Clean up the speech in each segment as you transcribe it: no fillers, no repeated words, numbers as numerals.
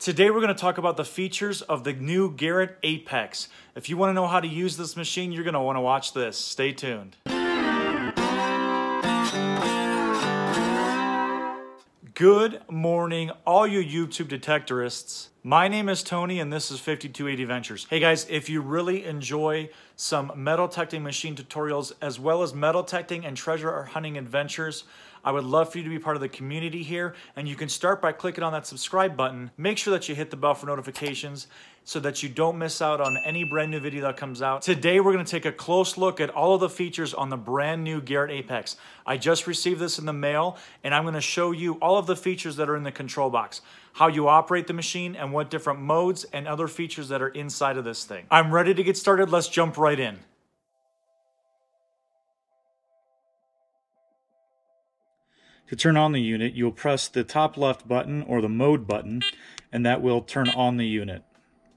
Today we're going to talk about the features of the new Garrett Apex. If you want to know how to use this machine, you're going to want to watch this. Stay tuned. Good morning, all you YouTube detectorists. My name is Tony and this is 5280 Ventures. Hey guys, if you really enjoy some metal detecting machine tutorials as well as metal detecting and treasure hunting adventures, I would love for you to be part of the community here, and you can start by clicking on that subscribe button. Make sure that you hit the bell for notifications so that you don't miss out on any brand new video that comes out. Today we're going to take a close look at all of the features on the brand new Garrett Apex. I just received this in the mail and I'm going to show you all of the features that are in the control box, how you operate the machine and what different modes and other features that are inside of this thing. I'm ready to get started. Let's jump right in. To turn on the unit, you'll press the top left button or the mode button, and that will turn on the unit.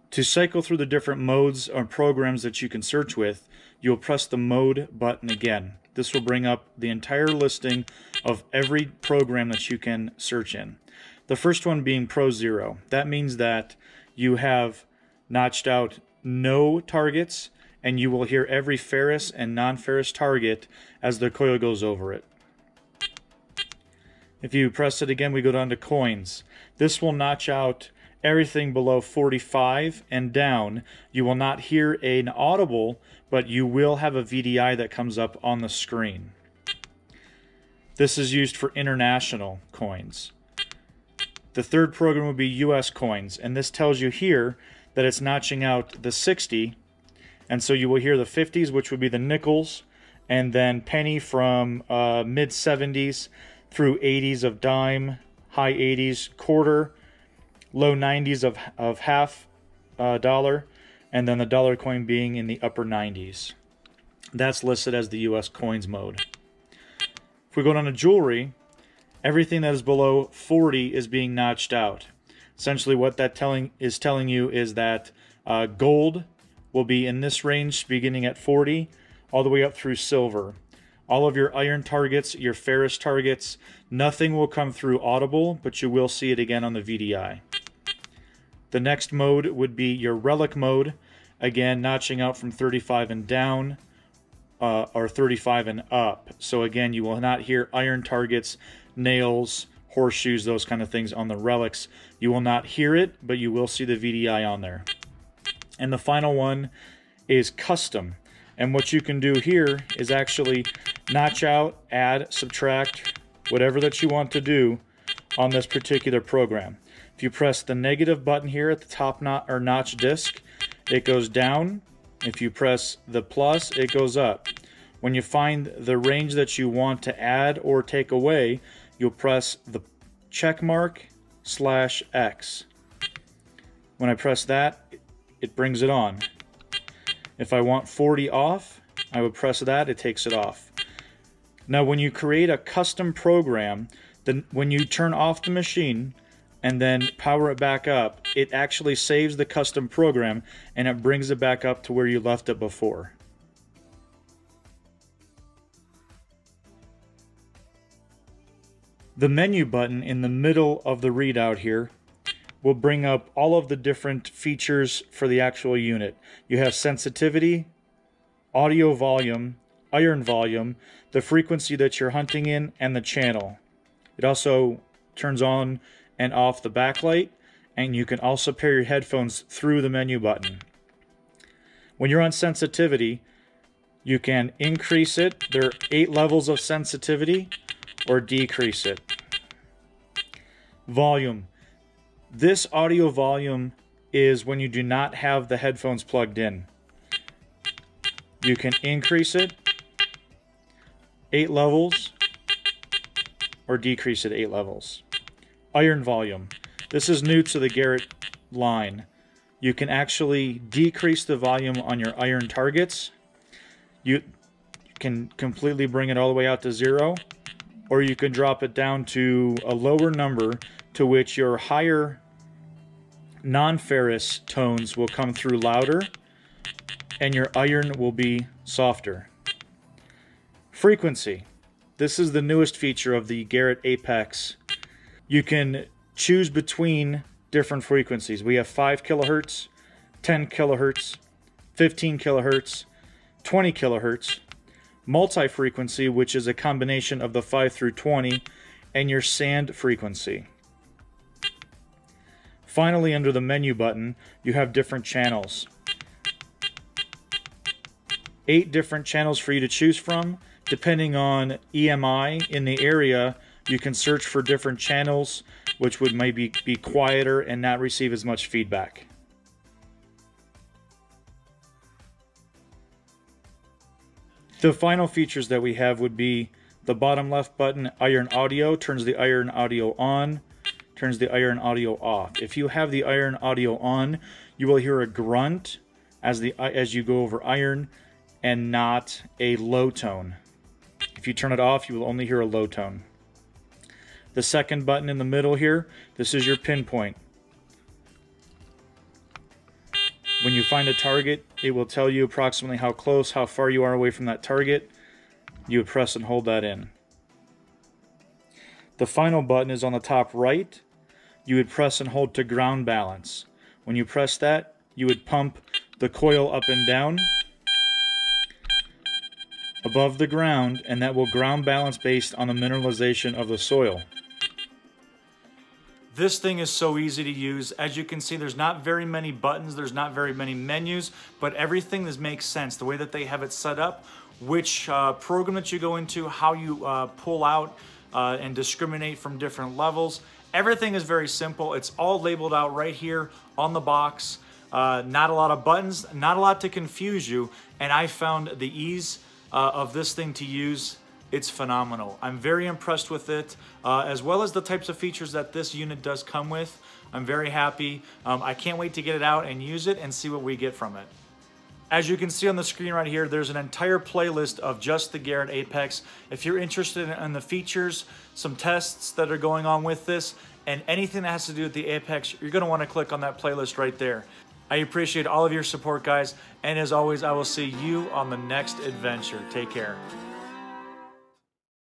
To cycle through the different modes or programs that you can search with, you'll press the mode button again. This will bring up the entire listing of every program that you can search in. The first one being Pro Zero. That means that you have notched out no targets, and you will hear every ferrous and non-ferrous target as the coil goes over it. If you press it again, we go down to coins. This will notch out everything below 45 and down. You will not hear an audible, but you will have a VDI that comes up on the screen. This is used for international coins. The third program would be US coins, and this tells you here that it's notching out the 60, and so you will hear the 50s, which would be the nickels, and then penny from mid 70s through 80s of dime, high 80s quarter, low 90s of half dollar, and then the dollar coin being in the upper 90s. That's listed as the US coins mode. If we go down to jewelry, everything that is below 40 is being notched out. Essentially what that is telling you is that gold will be in this range beginning at 40 all the way up through silver. All of your iron targets, your ferrous targets, nothing will come through audible, but you will see it again on the VDI. The next mode would be your relic mode, again notching out from 35 and down, or 35 and up. So again, you will not hear iron targets, nails, horseshoes, those kind of things on the relics. You will not hear it, but you will see the VDI on there. And the final one is custom. And what you can do here is actually notch out, add, subtract, whatever that you want to do on this particular program. If you press the negative button here at the top notch disc, it goes down. If you press the plus, it goes up. When you find the range that you want to add or take away, you'll press the check mark /X. When I press that, it brings it on. If I want 40 off, I would press that, it takes it off. Now when you create a custom program, then when you turn off the machine and then power it back up, it actually saves the custom program and it brings it back up to where you left it before. The menu button in the middle of the readout here will bring up all of the different features for the actual unit. You have sensitivity, audio volume, iron volume, the frequency that you're hunting in, and the channel. It also turns on and off the backlight, and you can also pair your headphones through the menu button. When you're on sensitivity, you can increase it. There are 8 levels of sensitivity, or decrease it. Volume. This audio volume is when you do not have the headphones plugged in. You can increase it 8 levels or decrease it 8 levels. Iron volume. This is new to the Garrett line. You can actually decrease the volume on your iron targets. You can completely bring it all the way out to 0, or you can drop it down to a lower number to which your higher non-ferrous tones will come through louder and your iron will be softer. Frequency. This is the newest feature of the Garrett Apex. You can choose between different frequencies. We have 5 kilohertz, 10 kilohertz, 15 kilohertz, 20 kilohertz, multi-frequency, which is a combination of the 5 through 20, and your sand frequency. Finally, under the menu button, you have different channels. 8 different channels for you to choose from. Depending on EMI in the area, you can search for different channels, which would maybe be quieter and not receive as much feedback. The final features that we have would be the bottom left button, iron audio, turns the iron audio on, turns the iron audio off. If you have the iron audio on, you will hear a grunt as you go over iron and not a low tone. If you turn it off, you will only hear a low tone. The second button in the middle here, this is your pinpoint. When you find a target, it will tell you approximately how close, how far you are away from that target. You would press and hold that in. The final button is on the top right. You would press and hold to ground balance. When you press that, you would pump the coil up and down above the ground, and that will ground balance based on the mineralization of the soil. This thing is so easy to use. As you can see, there's not very many buttons, there's not very many menus, but everything makes sense. The way that they have it set up, which program that you go into, how you pull out and discriminate from different levels. Everything is very simple. It's all labeled out right here on the box. Not a lot of buttons, not a lot to confuse you, and I found the ease of this thing to use. It's phenomenal. I'm very impressed with it, as well as the types of features that this unit does come with. I'm very happy. I can't wait to get it out and use it and see what we get from it. As you can see on the screen right here, there's an entire playlist of just the Garrett Apex. If you're interested in the features, some tests that are going on with this, and anything that has to do with the Apex, you're gonna wanna click on that playlist right there. I appreciate all of your support, guys, and as always, I will see you on the next adventure. Take care.